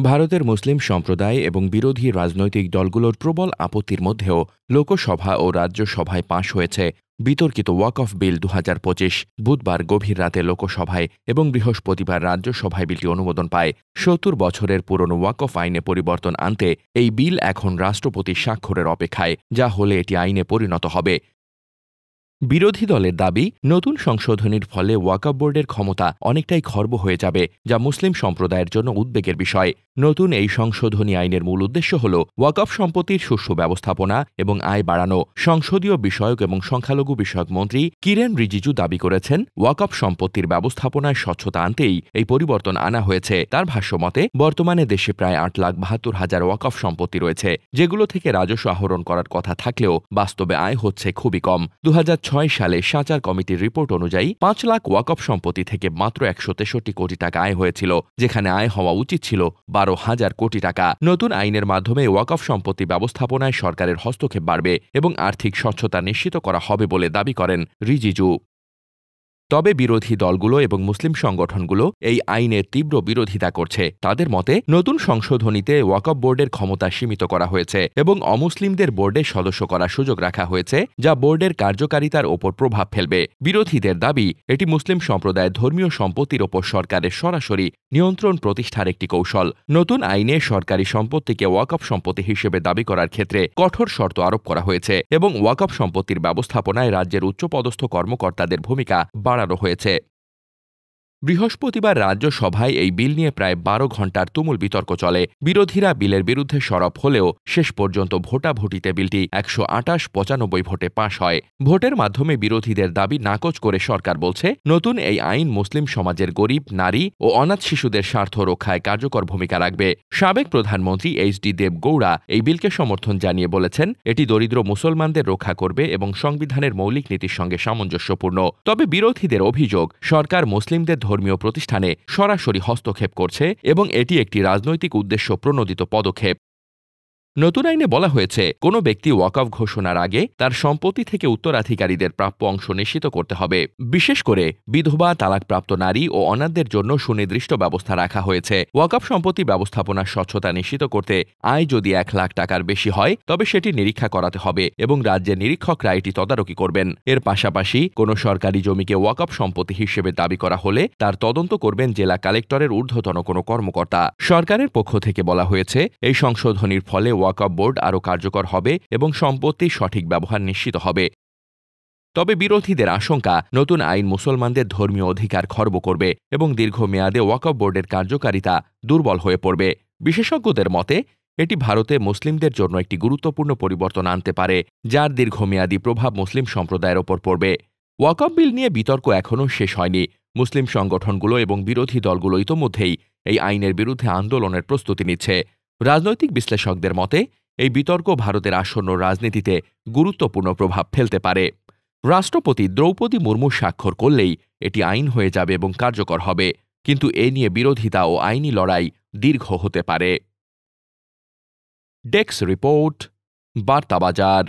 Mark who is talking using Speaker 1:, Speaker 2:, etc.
Speaker 1: ভারতের মুসলিম সম্প্রদায় এবং বিরোধী রাজনৈতিক দলগুলোর প্রবল আপত্তির মধ্যেও লোকসভা ও রাজ্যসভায় পাশ হয়েছে বিতর্কিত ওয়াকফ বিল ২০২৫। বুধবার গভীর রাতে লোকসভায় এবং বৃহস্পতিবার রাজ্যসভায় বিলটি অনুমোদন পায়। ৭০ বছরের পুরনো ওয়াকফ আইনে পরিবর্তন আনতে এই বিল এখন রাষ্ট্রপতির স্বাক্ষরের অপেক্ষায়, যা হলে এটি আইনে পরিণত হবে। বিরোধী দলের দাবি, নতুন সংশোধনীর ফলে ওয়াকফ বোর্ডের ক্ষমতা অনেকটাই খর্ব হয়ে যাবে, যা মুসলিম সম্প্রদায়ের জন্য উদ্বেগের বিষয়। নতুন এই সংশোধনী আইনের মূল উদ্দেশ্য হল ওয়াকফ সম্পত্তির সুষ্ঠু ব্যবস্থাপনা এবং আয় বাড়ানো। সংসদীয় বিষয়ক এবং সংখ্যালঘু বিষয়ক মন্ত্রী কিরেন রিজিজু দাবি করেছেন, ওয়াকফ সম্পত্তির ব্যবস্থাপনায় স্বচ্ছতা আনতেই এই পরিবর্তন আনা হয়েছে। তার ভাষ্যমতে, বর্তমানে দেশে প্রায় ৮,৭২,০০০ ওয়াকফ সম্পত্তি রয়েছে, যেগুলো থেকে রাজস্ব আহরণ করার কথা থাকলেও বাস্তবে আয় হচ্ছে খুবই কম। ২০০৬ সালে সাচার কমিটির রিপোর্ট অনুযায়ী ৫ লাখ ওয়াকফ সম্পত্তি থেকে মাত্র ১৬৩ কোটি টাকা আয় হয়েছিল, যেখানে আয় হওয়া উচিত ছিল ১২,০০০ কোটি টাকা। নতুন আইনের মাধ্যমে ওয়াকফ সম্পত্তি ব্যবস্থাপনায় সরকারের হস্তক্ষেপ বাড়বে এবং আর্থিক স্বচ্ছতা নিশ্চিত করা হবে বলে দাবি করেন রিজিজু। তবে বিরোধী দলগুলো এবং মুসলিম সংগঠনগুলো এই আইনের তীব্র বিরোধিতা করছে। তাদের মতে, নতুন সংশোধনীতে ওয়াকফ বোর্ডের ক্ষমতা সীমিত করা হয়েছে এবং অমুসলিমদের বোর্ডে সদস্য করার সুযোগ রাখা হয়েছে, যা বোর্ডের কার্যকারিতার ওপর প্রভাব ফেলবে। বিরোধীদের দাবি, এটি মুসলিম সম্প্রদায়ের ধর্মীয় সম্পত্তির ওপর সরকারের সরাসরি নিয়ন্ত্রণ প্রতিষ্ঠার একটি কৌশল। নতুন আইনে সরকারি সম্পত্তিকে ওয়াকফ সম্পত্তি হিসেবে দাবি করার ক্ষেত্রে কঠোর শর্ত আরোপ করা হয়েছে এবং ওয়াকফ সম্পত্তির ব্যবস্থাপনায় রাজ্যের উচ্চপদস্থ কর্মকর্তাদের ভূমিকা বাড়ানো হয়েছে। বৃহস্পতিবার রাজ্যসভায় এই বিল নিয়ে প্রায় ১২ ঘণ্টার তুমুল বিতর্ক চলে। বিরোধীরা বিলের বিরুদ্ধে সরব হলেও শেষ পর্যন্ত ভোটাভুটিতে বিলটি ১২৮-৯৫ ভোটে পাশ হয়। ভোটের মাধ্যমে বিরোধীদের দাবি নাকচ করে সরকার বলছে, নতুন এই আইন মুসলিম সমাজের গরিব, নারী ও অনাথ শিশুদের স্বার্থ রক্ষায় কার্যকর ভূমিকা রাখবে। সাবেক প্রধানমন্ত্রী এইচ.ডি. দেবগৌড়া এই বিলকে সমর্থন জানিয়ে বলেছেন, এটি দরিদ্র মুসলমানদের রক্ষা করবে এবং সংবিধানের মৌলিক নীতির সঙ্গে সামঞ্জস্যপূর্ণ। তবে বিরোধীদের অভিযোগ, সরকার মুসলিমদের ধর্মীয় প্রতিষ্ঠানে সরাসরি হস্তক্ষেপ করছে এবং এটি একটি রাজনৈতিক উদ্দেশ্য প্রণোদিত পদক্ষেপ। নতুন আইনে বলা হয়েছে, কোনো ব্যক্তি ওয়াকফ ঘোষণার আগে তার সম্পত্তি থেকে উত্তরাধিকারীদের প্রাপ্য অংশ নিশ্চিত করতে হবে। বিশেষ করে বিধবা, তালাকপ্রাপ্ত নারী ও অনাথদের জন্য সুনির্দিষ্ট ব্যবস্থা রাখা হয়েছে। ওয়াকফ সম্পত্তি ব্যবস্থাপনার স্বচ্ছতা নিশ্চিত করতে আয় যদি ১ লাখ টাকার বেশি হয়, তবে সেটি নিরীক্ষা করাতে হবে এবং রাজ্যের নিরীক্ষকরা এটি তদারকি করবেন। এর পাশাপাশি কোনো সরকারি জমিকে ওয়াকফ সম্পত্তি হিসেবে দাবি করা হলে তার তদন্ত করবেন জেলা কালেক্টরের ঊর্ধ্বতন কোনো কর্মকর্তা। সরকারের পক্ষ থেকে বলা হয়েছে, এই সংশোধনীর ফলে ওয়াকফ বোর্ড আরও কার্যকর হবে এবং সম্পত্তির সঠিক ব্যবহার নিশ্চিত হবে। তবে বিরোধীদের আশঙ্কা, নতুন আইন মুসলমানদের ধর্মীয় অধিকার খর্ব করবে এবং দীর্ঘমেয়াদে ওয়াকফ বোর্ডের কার্যকারিতা দুর্বল হয়ে পড়বে। বিশেষজ্ঞদের মতে, এটি ভারতে মুসলিমদের জন্য একটি গুরুত্বপূর্ণ পরিবর্তন আনতে পারে, যার দীর্ঘমেয়াদী প্রভাব মুসলিম সম্প্রদায়ের ওপর পড়বে। ওয়াকফ বিল নিয়ে বিতর্ক এখনও শেষ হয়নি। মুসলিম সংগঠনগুলো এবং বিরোধী দলগুলো ইতোমধ্যেই এই আইনের বিরুদ্ধে আন্দোলনের প্রস্তুতি নিচ্ছে। রাজনৈতিক বিশ্লেষকদের মতে, এই বিতর্ক ভারতের আসন্ন রাজনীতিতে গুরুত্বপূর্ণ প্রভাব ফেলতে পারে। রাষ্ট্রপতি দ্রৌপদী মুর্মু স্বাক্ষর করলেই এটি আইন হয়ে যাবে এবং কার্যকর হবে, কিন্তু এ নিয়ে বিরোধিতা ও আইনি লড়াই দীর্ঘ হতে পারে। Desk report, বার্তাবাজার।